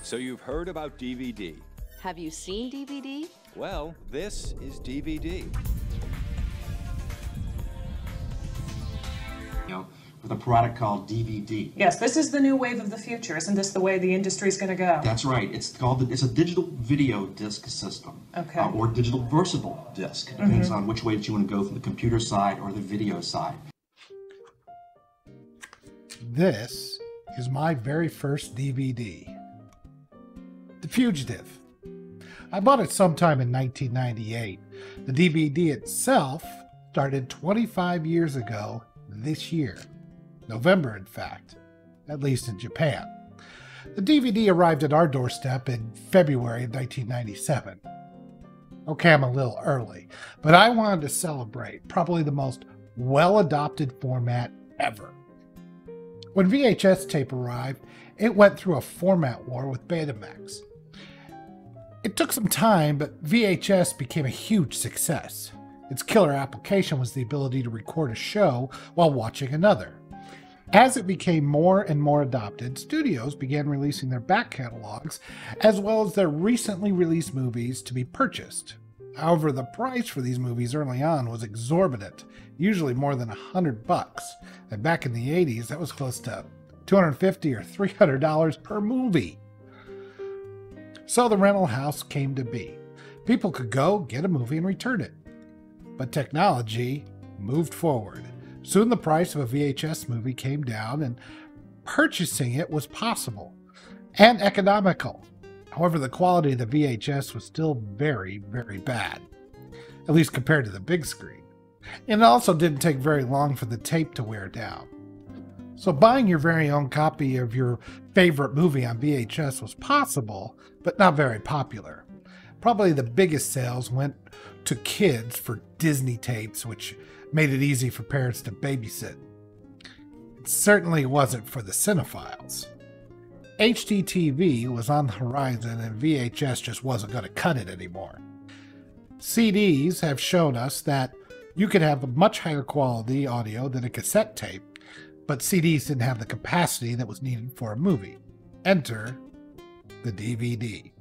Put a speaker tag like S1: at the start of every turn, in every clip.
S1: So you've heard about DVD.
S2: Have you seen DVD?
S1: Well, this is DVD.
S3: With a product called DVD.
S4: Yes, this is the new wave of the future. Isn't this the way the industry's going to go?
S3: That's right. It's a digital video disc system.
S4: Okay.
S3: Or digital versatile disc. It depends on which way that you want to go, from the computer side or the video side.
S5: This is my very first DVD. The Fugitive. I bought it sometime in 1998. The DVD itself started 25 years ago this year. November, in fact, at least in Japan. The DVD arrived at our doorstep in February of 1997. Okay, I'm a little early, but I wanted to celebrate probably the most well-adopted format ever. When VHS tape arrived, it went through a format war with Betamax. It took some time, but VHS became a huge success. Its killer application was the ability to record a show while watching another. As it became more and more adopted, studios began releasing their back catalogs as well as their recently released movies to be purchased. However, the price for these movies early on was exorbitant, usually more than $100, and back in the 80s that was close to $250 or $300 per movie. So the rental house came to be. People could go, get a movie, and return it. But technology moved forward. Soon the price of a VHS movie came down and purchasing it was possible and economical. However, the quality of the VHS was still very, very bad, at least compared to the big screen. And it also didn't take very long for the tape to wear down. So buying your very own copy of your favorite movie on VHS was possible, but not very popular. Probably the biggest sales went to kids for Disney tapes, which made it easy for parents to babysit. It certainly wasn't for the cinephiles. HDTV was on the horizon and VHS just wasn't going to cut it anymore. CDs have shown us that you could have a much higher quality audio than a cassette tape, but CDs didn't have the capacity that was needed for a movie. Enter the DVD.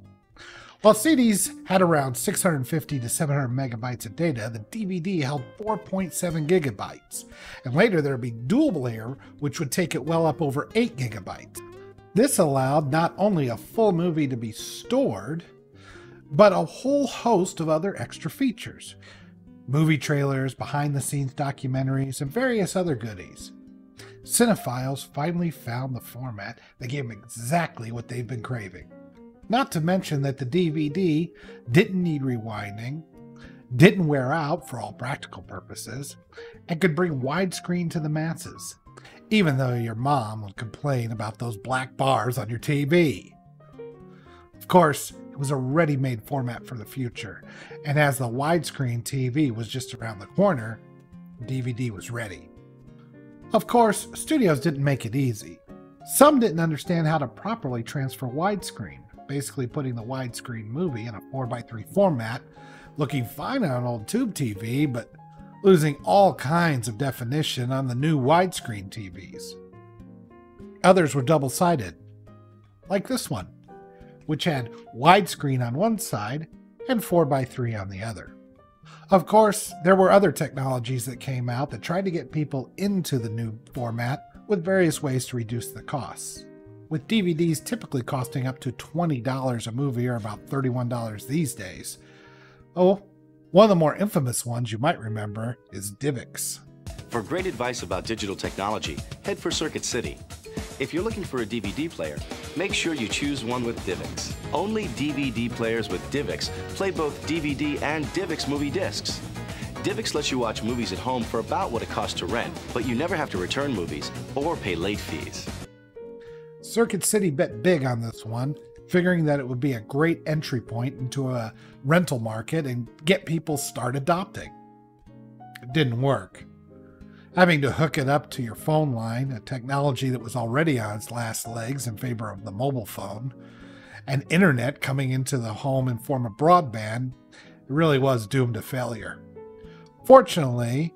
S5: While CDs had around 650 to 700 megabytes of data, the DVD held 4.7 gigabytes, and later there would be dual layer, which would take it well up over 8 gigabytes. This allowed not only a full movie to be stored, but a whole host of other extra features. Movie trailers, behind-the-scenes documentaries, and various other goodies. Cinephiles finally found the format that gave them exactly what they've been craving. Not to mention that the DVD didn't need rewinding, didn't wear out for all practical purposes, and could bring widescreen to the masses, even though your mom would complain about those black bars on your TV. Of course, it was a ready-made format for the future, and as the widescreen TV was just around the corner, DVD was ready. Of course, studios didn't make it easy. Some didn't understand how to properly transfer widescreen, basically putting the widescreen movie in a 4:3 format, looking fine on an old tube TV, but losing all kinds of definition on the new widescreen TVs. Others were double-sided, like this one, which had widescreen on one side and 4:3 on the other. Of course, there were other technologies that came out that tried to get people into the new format with various ways to reduce the costs, with DVDs typically costing up to $20 a movie, or about $31 these days. Oh, one of the more infamous ones you might remember is DivX.
S6: For great advice about digital technology, head for Circuit City. If you're looking for a DVD player, make sure you choose one with DivX. Only DVD players with DivX play both DVD and DivX movie discs. DivX lets you watch movies at home for about what it costs to rent, but you never have to return movies or pay late fees.
S5: Circuit City bet big on this one, figuring that it would be a great entry point into a rental market and get people start adopting. It didn't work. Having to hook it up to your phone line, a technology that was already on its last legs in favor of the mobile phone, and internet coming into the home in form of broadband, it really was doomed to failure. Fortunately,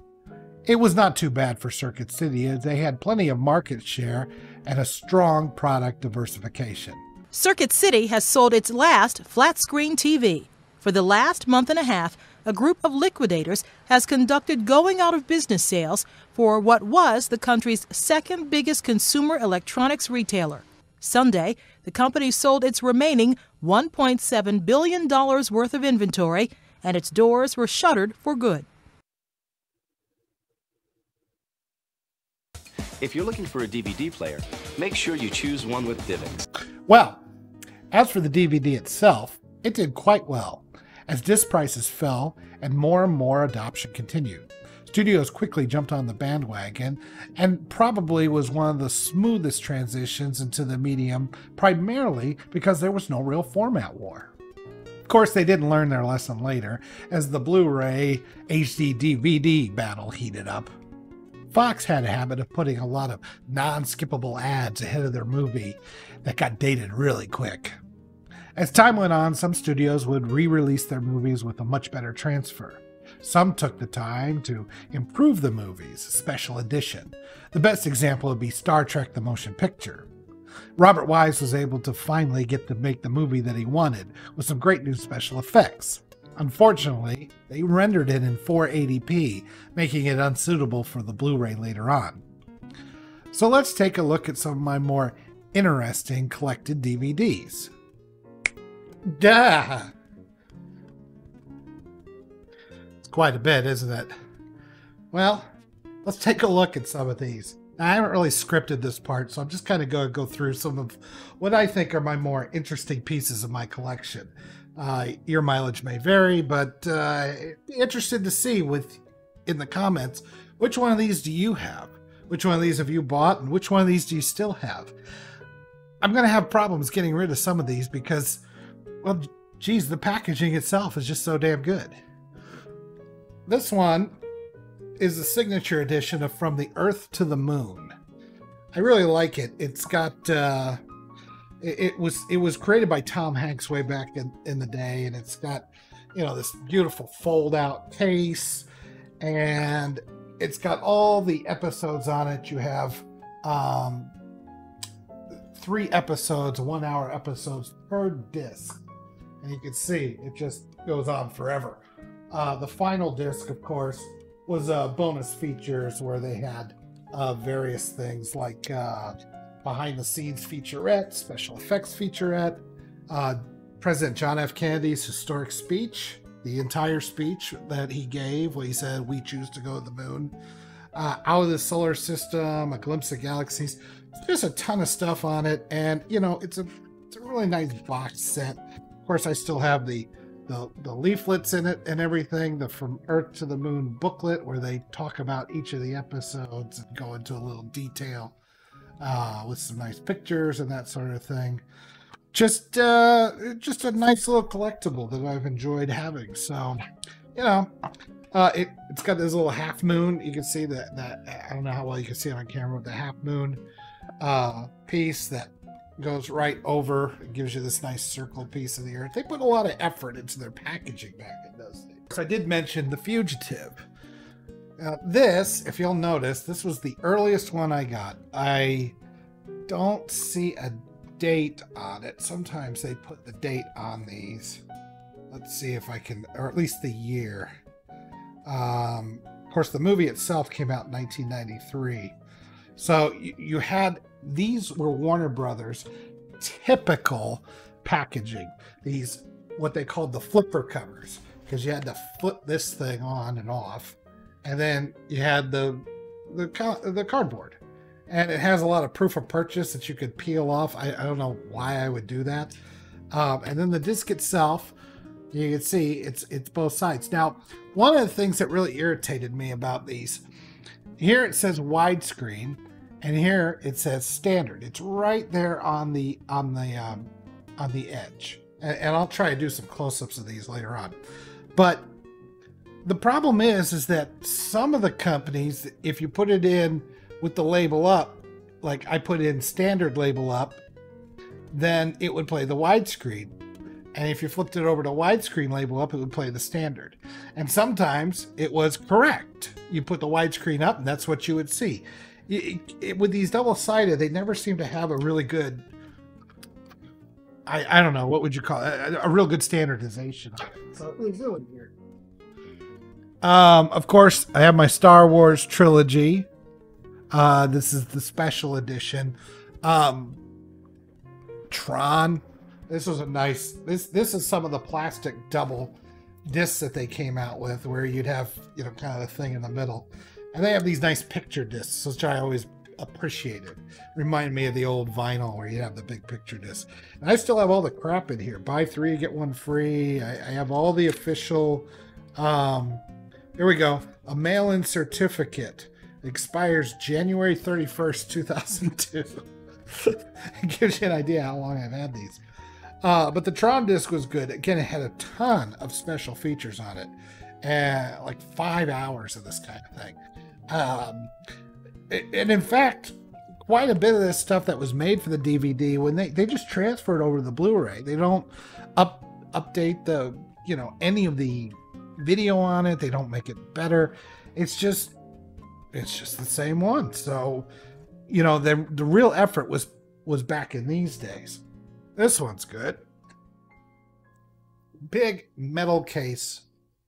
S5: it was not too bad for Circuit City, as they had plenty of market share and a strong product diversification.
S7: Circuit City has sold its last flat-screen TV. For the last month and a half, a group of liquidators has conducted going-out-of-business sales for what was the country's second biggest consumer electronics retailer. Sunday, the company sold its remaining $1.7 billion worth of inventory, and its doors were shuttered for good.
S6: If you're looking for a DVD player, make sure you choose one with DivX.
S5: Well, as for the DVD itself, it did quite well, as disc prices fell and more adoption continued. Studios quickly jumped on the bandwagon and probably was one of the smoothest transitions into the medium, primarily because there was no real format war. Of course, they didn't learn their lesson later, as the Blu-ray HD DVD battle heated up. Fox had a habit of putting a lot of non-skippable ads ahead of their movie that got dated really quick. As time went on, some studios would re-release their movies with a much better transfer. Some took the time to improve the movies, special edition. The best example would be Star Trek: The Motion Picture. Robert Wise was able to finally get to make the movie that he wanted, with some great new special effects. Unfortunately, they rendered it in 480p, making it unsuitable for the Blu-ray later on. So let's take a look at some of my more interesting collected DVDs. Duh! It's quite a bit, isn't it? Well, let's take a look at some of these. Now, I haven't really scripted this part, so I'm just kind of going to go through some of what I think are my more interesting pieces of my collection. Your mileage may vary, but interested to see in the comments, which one of these do you have? Which one of these have you bought, and which one of these do you still have? I'm going to have problems getting rid of some of these because, well, geez, the packaging itself is just so damn good. This one is the signature edition of From the Earth to the Moon. I really like it. It's got... It was created by Tom Hanks way back in the day, and it's got, you know, this beautiful fold-out case, and it's got all the episodes on it. You have 3 episodes, 1-hour episodes per disc, and you can see it just goes on forever. The final disc, of course, was bonus features where they had various things like behind-the-scenes featurette, special effects featurette, President John F. Kennedy's historic speech, the entire speech that he gave when he said, "We choose to go to the moon," Out of the Solar System, A Glimpse of Galaxies. There's a ton of stuff on it, and, you know, it's a really nice box set. Of course, I still have the leaflets in it and everything, the From Earth to the Moon booklet, where they talk about each of the episodes and go into a little detail. With some nice pictures and that sort of thing. Just a nice little collectible that I've enjoyed having. So, you know, it's got this little half moon. You can see that I don't know how well you can see it on camera, but the half moon piece that goes right over. It gives you this nice circle piece of the earth. They put a lot of effort into their packaging back in those days. So I did mention The Fugitive. This, if you'll notice, this was the earliest one I got. I don't see a date on it. Sometimes they put the date on these. Let's see if I can, or at least the year. Of course, the movie itself came out in 1993. So you had, these were Warner Brothers typical packaging. These, what they called the flipper covers, because you had to flip this thing on and off. And then you had the cardboard, and it has a lot of proof of purchase that you could peel off. I don't know why I would do that. And then the disc itself, you can see it's both sides. Now, one of the things that really irritated me about these, here it says widescreen, and here it says standard. It's right there on the edge, and I'll try to do some close-ups of these later on, but. The problem is that some of the companies, if you put it in with the label up, like I put in standard label up, then it would play the widescreen. And if you flipped it over to widescreen label up, it would play the standard. And sometimes it was correct. You put the widescreen up and that's what you would see. With these double-sided, they never seem to have a really good I don't know, what would you call it? A real good standardization of it. So it was really weird. Of course, I have my Star Wars trilogy. This is the special edition. Tron. This was a nice. This is some of the plastic double discs that they came out with, where you'd have, you know, kind of the thing in the middle, and they have these nice picture discs, which I always appreciated. Remind me of the old vinyl where you have the big picture disc. And I still have all the crap in here. Buy 3 get 1 free. I have all the official. Here we go. A mail-in certificate. Expires January 31st, 2002. It gives you an idea how long I've had these. But the Tron disc was good. Again, it had a ton of special features on it. Like 5 hours of this kind of thing. And in fact, quite a bit of this stuff that was made for the DVD, when they just transferred over to the Blu-ray. They don't update the, you know, any of the video on it. They don't make it better. It's just the same one. So, you know, the real effort was back in these days. This one's good. Big metal case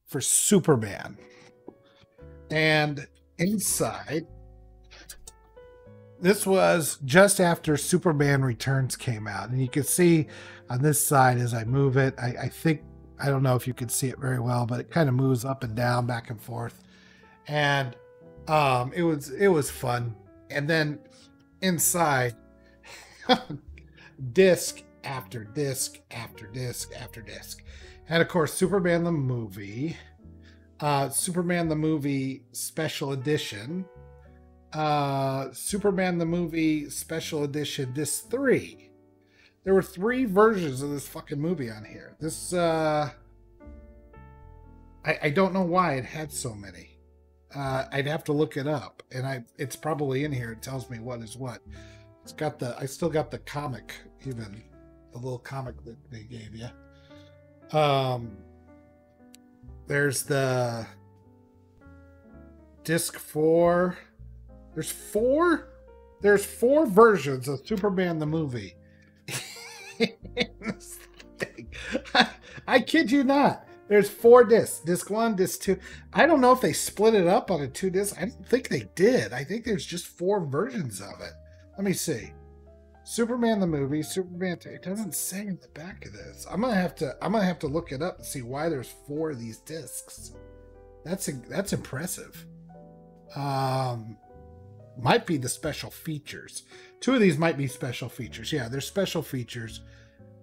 S5: for Superman. And inside, this was just after Superman Returns came out. And you can see on this side as I move it, I think, I don't know if you can see it very well, but it kind of moves up and down, back and forth. And it was fun. And then inside, disc after disc after disc after disc. And of course, Superman the movie, Superman the movie special edition, Superman the movie special edition disc 3. There were 3 versions of this fucking movie on here. This I don't know why it had so many. I'd have to look it up, and it's probably in here. It tells me what is what. It's got I still got the comic, even the little comic that they gave you. There's the disc 4. There's 4 versions of Superman the movie. This thing. I kid you not. There's 4 discs. Disc 1, disc 2. I don't know if they split it up onto 2 discs. I don't think they did. I think there's just 4 versions of it. Let me see. Superman the movie, Superman 2. It doesn't say in the back of this. I'm gonna have to look it up and see why there's 4 of these discs. That's impressive. Might be the special features. 2 of these might be special features. Yeah, they're special features.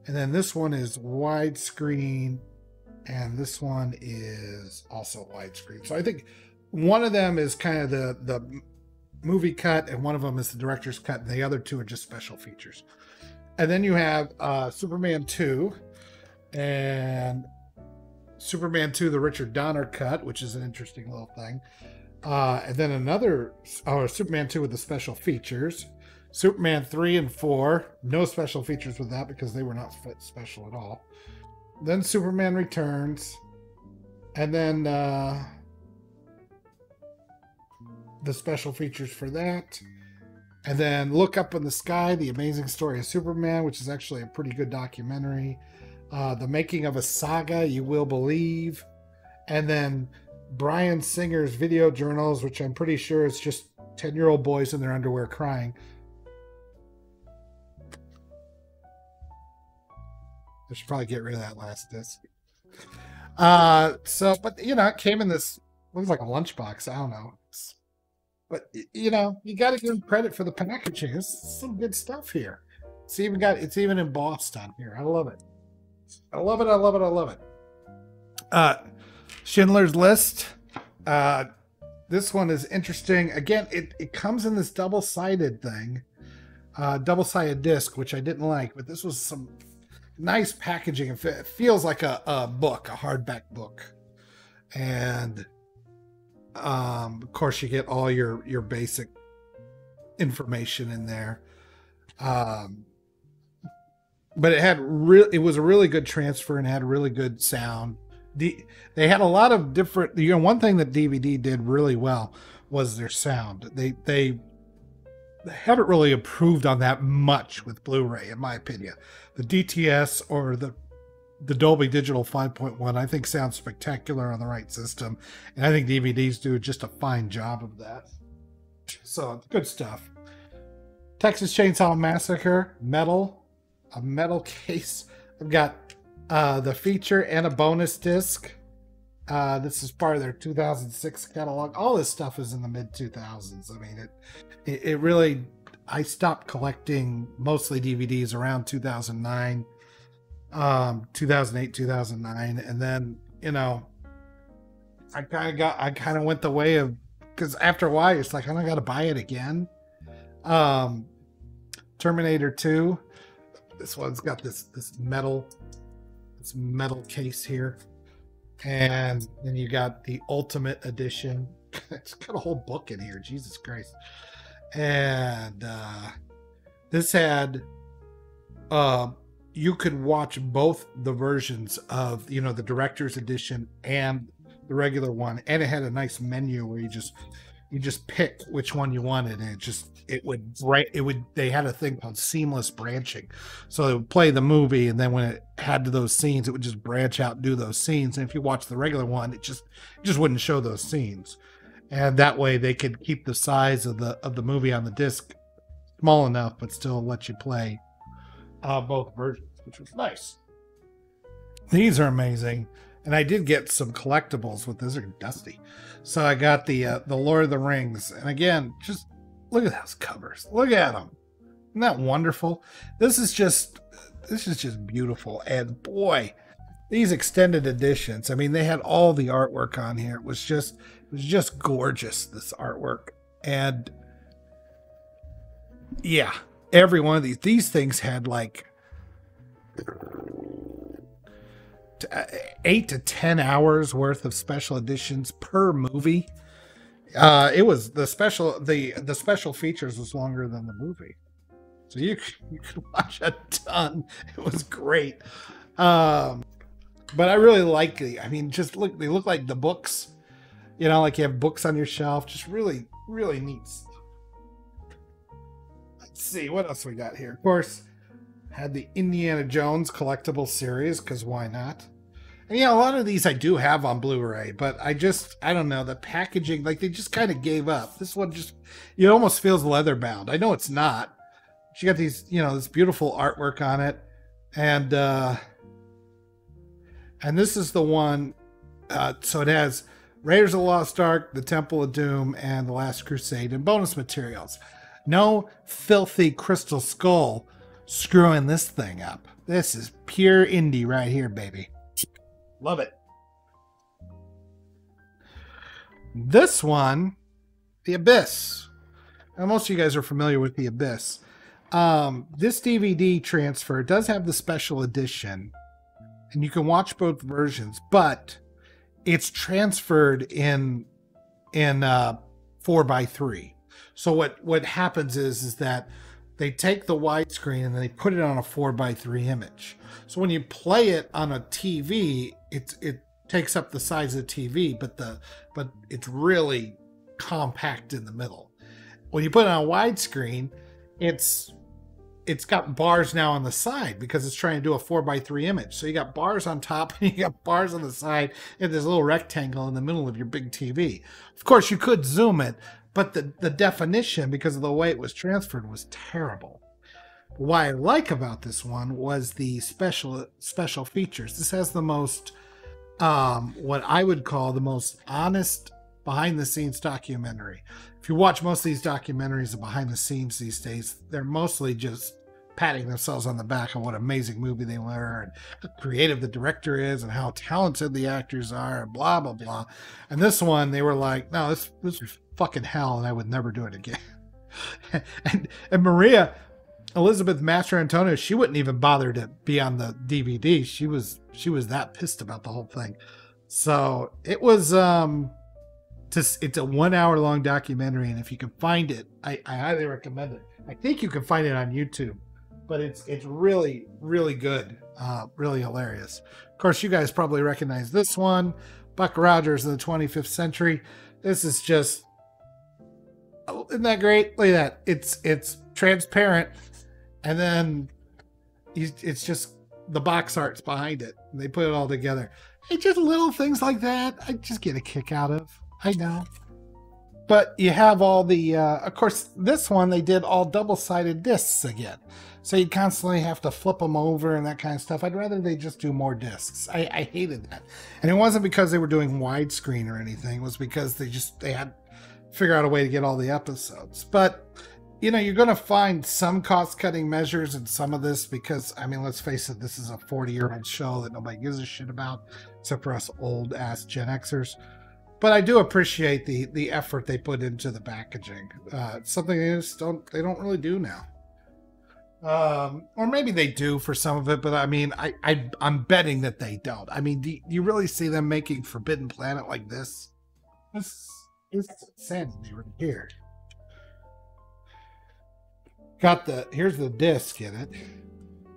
S5: And then this one is widescreen, and this one is also widescreen. So I think one of them is kind of the movie cut, and one of them is the director's cut, and the other 2 are just special features. And then you have Superman 2 and Superman 2, the Richard Donner cut, which is an interesting little thing. And then another Superman 2 with the special features. Superman 3 and 4, no special features with that because they were not special at all. Then Superman Returns, and then the special features for that. And then Look Up in the Sky, The Amazing Story of Superman, which is actually a pretty good documentary. The Making of a Saga, You Will Believe. And then Bryan Singer's video journals, which I'm pretty sure is just 10-year-old boys in their underwear crying. I should probably get rid of that last disc. But you know, it came in this, looks like a lunchbox. I don't know. But you know, you got to give them credit for the packaging. There's some good stuff here. It's even embossed on here. I love it. I love it. I love it. I love it. Schindler's List. This one is interesting. Again, it comes in this double-sided thing, double-sided disc, which I didn't like, but this was some nice packaging. It feels like a book, a hardback book. And of course, you get all your basic information in there. But it was a really good transfer and had really good sound. They had a lot of different, you know, one thing that DVD did really well was their sound. They they haven't really improved on that much with Blu-ray, in my opinion. The DTS or the Dolby Digital 5.1, I think sounds spectacular on the right system. And I think DVDs do just a fine job of that. So, good stuff. Texas Chainsaw Massacre, a metal case. I've got the feature and a bonus disc. This is part of their 2006 catalog. All this stuff is in the mid-2000s. I mean, it really... I stopped collecting mostly DVDs around 2009. 2008, 2009, and then, you know, I kind of went the way of, because after a while it's like, I gotta buy it again. Terminator 2, this one's got this metal case here, and then you got the Ultimate Edition. It's got a whole book in here, Jesus Christ. And this had you could watch both the versions of, you know, the director's edition and the regular one, and it had a nice menu where you just pick which one you wanted, and they had a thing called seamless branching, so it would play the movie, and then when it had to those scenes, it would just branch out and do those scenes. And if you watch the regular one, it just wouldn't show those scenes, and that way they could keep the size of the movie on the disc small enough but still let you play both versions, which was nice. These are amazing, and I did get some collectibles with this. Are dusty, so I got the Lord of the Rings, and again, just look at those covers. Look at them. Isn't that wonderful? This is just beautiful, and boy, these extended editions. I mean, they had all the artwork on here. It was just gorgeous, this artwork, and yeah. Every one of these things had like 8 to 10 hours worth of special editions per movie. It was the special features was longer than the movie, so you could watch a ton. It was great. But I really like the. I mean, just look. They look like the books. You know, like you have books on your shelf. Just really, really neat stuff. See what else we got here. Of course, had the Indiana Jones collectible series, because why not? And yeah, a lot of these I do have on Blu-ray, but I don't know, the packaging, like they just kind of gave up. This one just, it almost feels leather bound. I know it's not. She got these, you know, this beautiful artwork on it, and this is the one. So it has Raiders of the Lost Ark, The Temple of Doom, and The Last Crusade, and bonus materials. No filthy Crystal Skull screwing this thing up. This is pure indie right here, baby. Love it. This one, The Abyss. Now, most of you guys are familiar with The Abyss. This DVD transfer does have the special edition, and you can watch both versions, but it's transferred in 4:3. So what happens is that they take the widescreen and they put it on a 4:3 image. So when you play it on a TV, it takes up the size of the TV, but it's really compact in the middle. When you put it on a widescreen, it's got bars now on the side because it's trying to do a 4:3 image. So you got bars on top and you got bars on the side and there's a little rectangle in the middle of your big TV. Of course, you could zoom it, but the definition, because of the way it was transferred, was terrible. What I like about this one was the special features. This has the most, what I would call the most honest behind-the-scenes documentary. If you watch most of these documentaries of behind the scenes these days, they're mostly just patting themselves on the back on what an amazing movie they were and how creative the director is and how talented the actors are and blah, blah, blah. And this one, they were like, no, this is fucking hell and I would never do it again. and Maria Elizabeth Master Antonio, she wouldn't even bother to be on the DVD. She was that pissed about the whole thing. So it was it's a 1 hour long documentary, and if you can find it, I highly recommend it. I think you can find it on YouTube, but it's really, really good, really hilarious. Of course, you guys probably recognize this one, Buck Rogers in the 25th Century. This is just Oh, isn't that great? Look at that. It's transparent, and then it's just the box art's behind it. They put it all together. It's just little things like that I just get a kick out of. I know. But you have all the, of course, this one, they did all double-sided discs again. So you constantly have to flip them over and that kind of stuff. I'd rather they just do more discs. I hated that. And it wasn't because they were doing widescreen or anything. It was because they had to figure out a way to get all the episodes. But, you know, you're going to find some cost-cutting measures in some of this because, I mean, let's face it, this is a 40-year-old show that nobody gives a shit about, except for us old-ass Gen Xers. But I do appreciate the effort they put into the packaging. It's something they don't really do now. Or maybe they do for some of it, but I mean, I'm betting that they don't. I mean, do you really see them making Forbidden Planet like this? This is insanity right here. Here's the disc in it.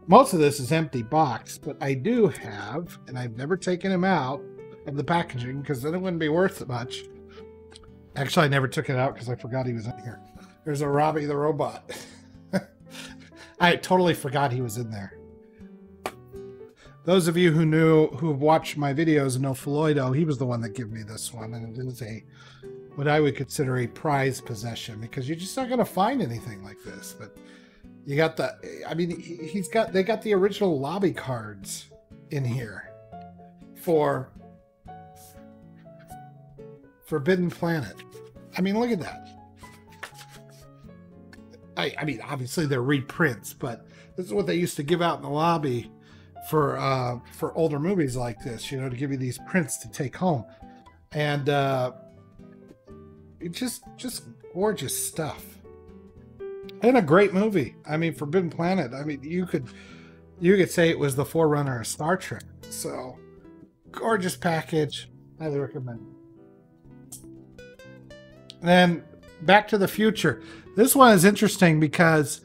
S5: Most of this is empty box, but I do have, and I've never taken them out of the packaging because then it wouldn't be worth much. Actually, I never took it out because I forgot he was in here. There's a Robbie the Robot. I totally forgot he was in there. Those of you who have watched my videos know Floydo, he was the one that gave me this one, and it is what I would consider a prized possession because you're just not going to find anything like this. But you got they got the original lobby cards in here for Forbidden Planet. I mean, look at that. I mean, obviously they're reprints, but this is what they used to give out in the lobby for older movies like this, you know, to give you these prints to take home. And it's just gorgeous stuff. And a great movie. I mean, Forbidden Planet, I mean, you could say it was the forerunner of Star Trek. So, gorgeous package. Highly recommend. Then Back to the Future. This one is interesting because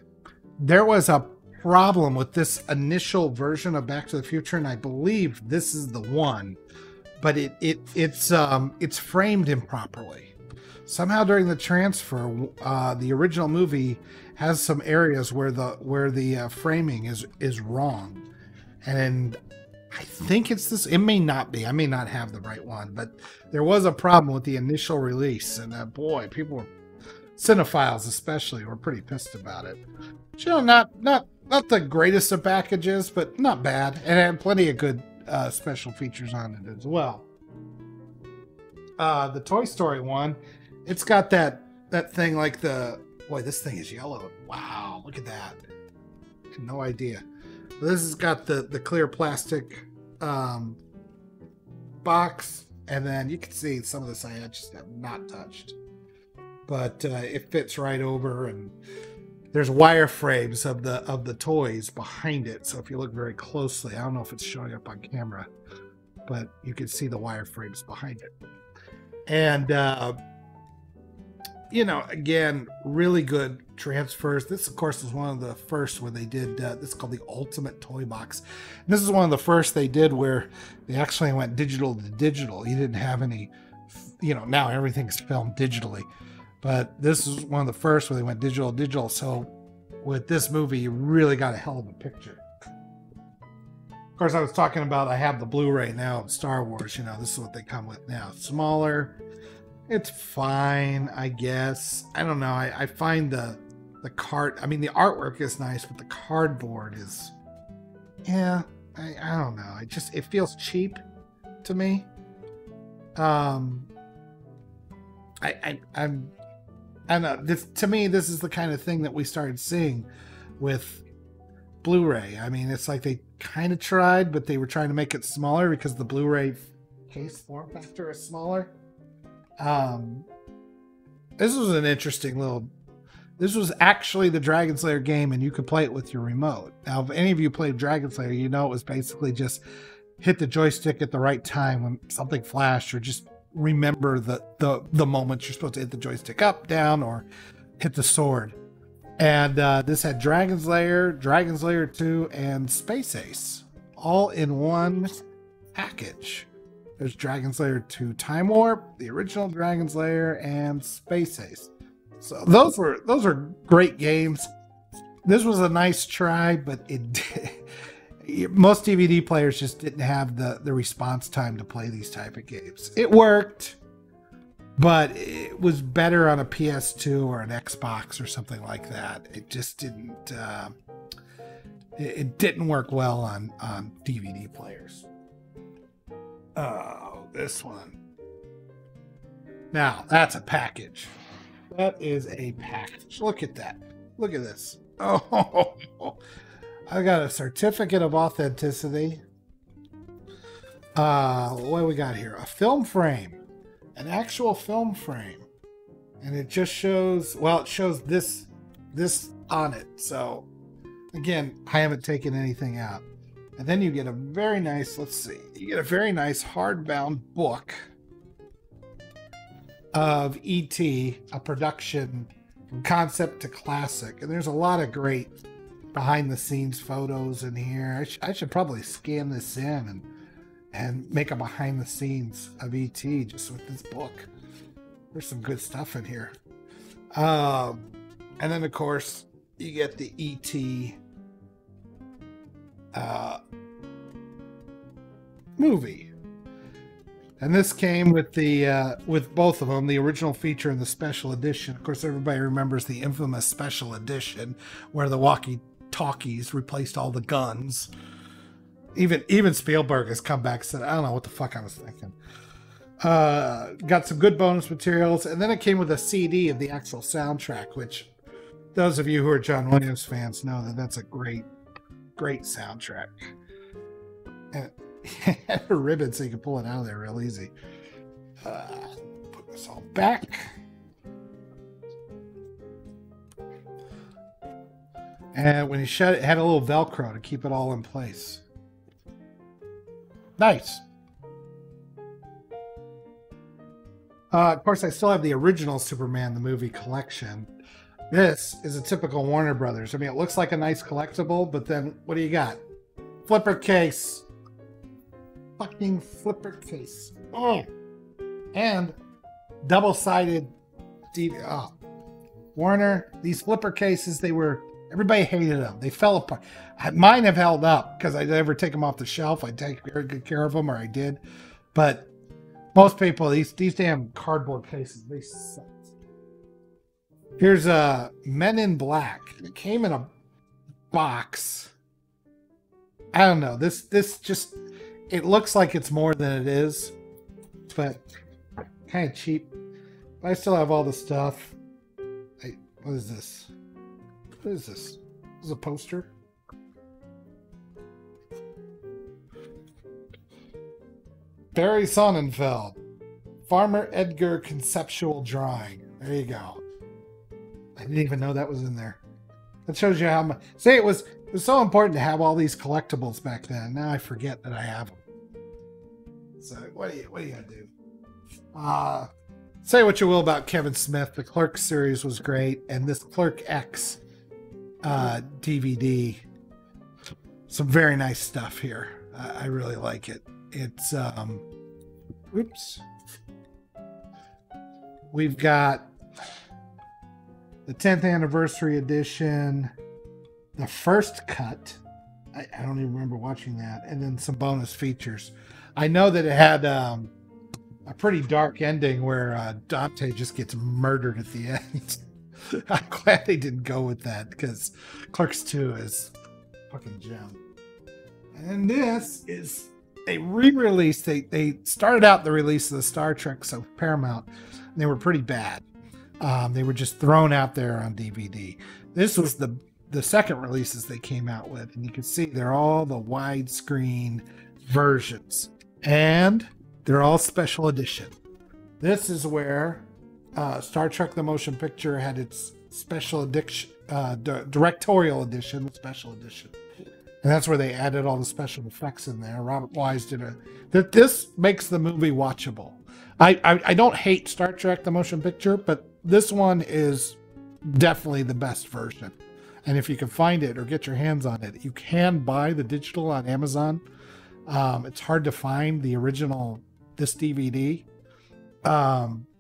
S5: there was a problem with this initial version of Back to the Future, and I believe this is the one, but it's framed improperly. Somehow during the transfer, the original movie has some areas where the framing is wrong, and I think it's this. It may not be. I may not have the right one, but there was a problem with the initial release, and boy, people were, cinephiles especially, were pretty pissed about it. But, you know, not the greatest of packages, but not bad, and it had plenty of good special features on it as well. The Toy Story one, it's got that thing like boy, this thing is yellow. Wow, look at that. I had no idea. This has got the clear plastic box, and then you can see some of this I just have not touched. But it fits right over, and there's wireframes of the toys behind it. So if you look very closely, I don't know if it's showing up on camera, but you can see the wireframes behind it. And you know, again, really good transfers. This, of course, is one of the first where they did, this is called the Ultimate Toy Box. And this is one of the first they did where they actually went digital to digital. You didn't have any, you know, now everything's filmed digitally. But this is one of the first where they went digital to digital. So with this movie, you really got a hell of a picture. Of course, I was talking about, I have the Blu-ray now of Star Wars. You know, this is what they come with now. Smaller. It's fine, I guess. I don't know. I find the card, I mean, the artwork is nice, but the cardboard is, yeah, I don't know. It feels cheap to me. I don't know. To me, this is the kind of thing that we started seeing with Blu-ray. I mean, it's like they kind of tried, but they were trying to make it smaller because the Blu-ray case form factor is smaller. This was an interesting little. This was actually the Dragon Slayer game, and you could play it with your remote. Now, if any of you played Dragon Slayer, you know it was basically just hit the joystick at the right time when something flashed, or just remember the moment you're supposed to hit the joystick up, down, or hit the sword. And this had Dragon Slayer, Dragon Slayer 2, and Space Ace all in one package. There's Dragon Slayer 2 Time Warp, the original Dragon Slayer, and Space Ace. So those were great games. This was a nice try, but most DVD players just didn't have the response time to play these type of games. It worked, but it was better on a PS2 or an Xbox or something like that. It just didn't. It didn't work well on DVD players. Oh, this one. Now that's a package. That is a package. Look at that. Look at this. Oh, I got a certificate of authenticity. What do we got here? A film frame. An actual film frame. And it just shows, well, it shows this on it. So, again, I haven't taken anything out. And then you get a very nice, let's see, you get a very nice hardbound book of E.T., a production from concept to classic. And there's a lot of great behind the scenes photos in here. I should probably scan this in and make a behind the scenes of E.T. just with this book. There's some good stuff in here. And then of course you get the E.T. Movie. And this came with the with both of them, the original feature and the special edition. Of course, everybody remembers the infamous special edition where the walkie-talkies replaced all the guns. Even Spielberg has come back and said, I don't know what the fuck I was thinking. Got some good bonus materials, and then it came with a CD of the actual soundtrack, which those of you who are John Williams fans know that that's a great soundtrack. And it had a ribbon so you can pull it out of there real easy. Put this all back. And when you shut it, it had a little Velcro to keep it all in place. Nice. Of course, I still have the original Superman the movie collection. This is a typical Warner Brothers. I mean, it looks like a nice collectible, but then what do you got? Flipper case. Fucking flipper case. Oh. And double-sided DVD. Oh. Warner, these flipper cases, everybody hated them. They fell apart. Mine have held up because I never take them off the shelf. I take very good care of them, or I did. But most people, these damn cardboard cases, they suck. Here's Men in Black. It came in a box. I don't know. This just, it looks like it's more than it is, but kind of cheap. But I still have all the stuff. What is this? What is this? This is a poster. Barry Sonnenfeld. Farmer Edgar conceptual drawing. There you go. I didn't even know that was in there. That shows you how much. See, it was so important to have all these collectibles back then. Now I forget that I have them. So what are you gonna do? Say what you will about Kevin Smith. The Clerk series was great, and this Clerk X DVD, some very nice stuff here. I really like it. It's oops. We've got the 10th anniversary edition, the first cut. I don't even remember watching that, and then some bonus features. I know that it had a pretty dark ending where Dante just gets murdered at the end. I'm glad they didn't go with that because Clerks 2 is fucking gem. And this is a re-release. They started out the release of the Star Trek, so Paramount, and they were pretty bad. They were just thrown out there on DVD. This was the second releases they came out with, and you can see they're all the widescreen versions, and they're all special edition. This is where Star Trek the Motion Picture had its special edition, directorial edition, special edition. And that's where they added all the special effects in there. Robert Wise did that. This makes the movie watchable. I don't hate Star Trek the Motion Picture, but this one is definitely the best version. And if you can find it or get your hands on it, you can buy the digital on Amazon. It's hard to find the original, this DVD.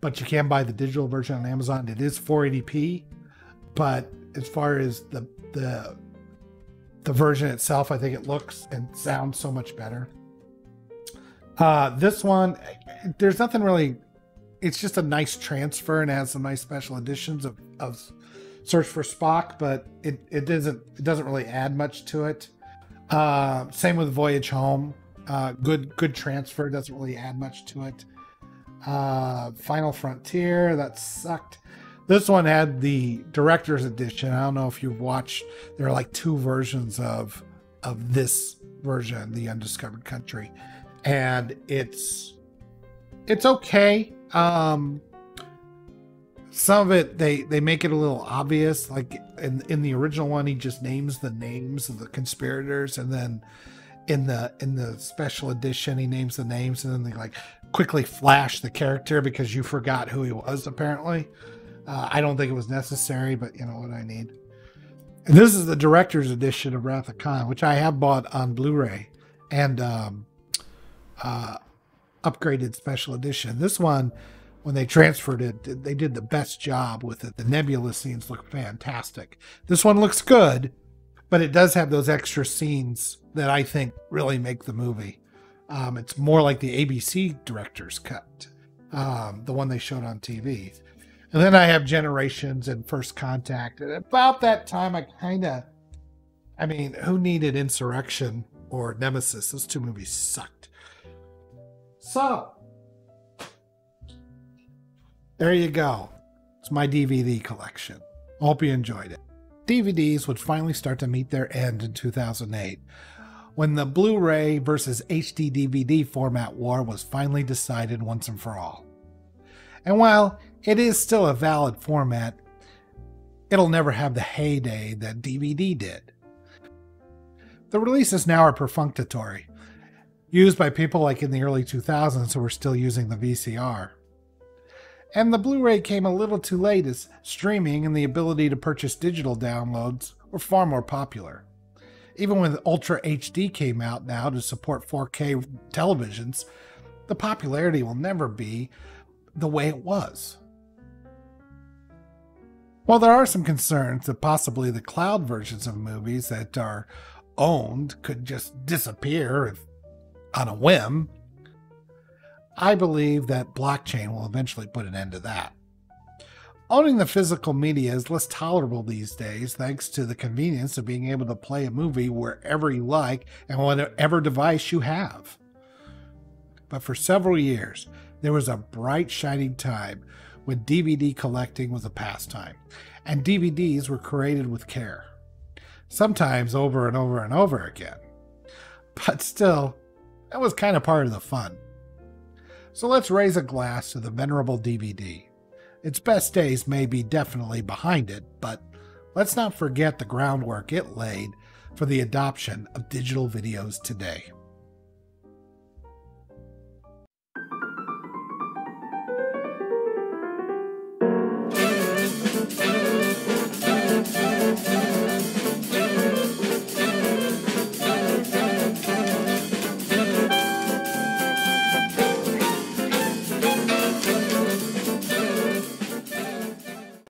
S5: but you can buy the digital version on Amazon. It is 480p, but as far as the version itself, I think it looks and sounds so much better. This one, there's nothing really. It's just a nice transfer and has some nice special editions of Search for Spock, but it doesn't really add much to it. Same with Voyage Home. Good transfer, doesn't really add much to it. Final Frontier, that sucked. This one had the director's edition. I don't know if you've watched. There are like 2 versions of this version, The Undiscovered Country, and it's okay. Some of it they make it a little obvious. Like in the original one, he just names the names of the conspirators, and then in the special edition, he names the names, and then they like quickly flash the character because you forgot who he was. Apparently, I don't think it was necessary, but you know what I need. And this is the director's edition of Wrath of Khan, which I have bought on Blu-ray and upgraded special edition. This one, when they transferred it, they did the best job with it. The nebula scenes look fantastic. This one looks good, but it does have those extra scenes that I think really make the movie. It's more like the ABC director's cut, the one they showed on TV. And then I have Generations and First Contact. And about that time, who needed Insurrection or Nemesis? Those 2 movies sucked. So, there you go. It's my DVD collection. I hope you enjoyed it. DVDs would finally start to meet their end in 2008, when the Blu-ray versus HD DVD format war was finally decided once and for all. And while it is still a valid format, it'll never have the heyday that DVD did. The releases now are perfunctory, used by people like in the early 2000s who were still using the VCR. And the Blu-ray came a little too late, as streaming and the ability to purchase digital downloads were far more popular. Even when Ultra HD came out now to support 4K televisions, the popularity will never be the way it was. While there are some concerns that possibly the cloud versions of movies that are owned could just disappear on a whim, I believe that blockchain will eventually put an end to that. Owning the physical media is less tolerable these days thanks to the convenience of being able to play a movie wherever you like and whatever device you have. But for several years, there was a bright, shining time when DVD collecting was a pastime, and DVDs were created with care. Sometimes over and over and over again. But still, that was kind of part of the fun. So let's raise a glass to the venerable DVD. Its best days may be definitely behind it, but let's not forget the groundwork it laid for the adoption of digital videos today.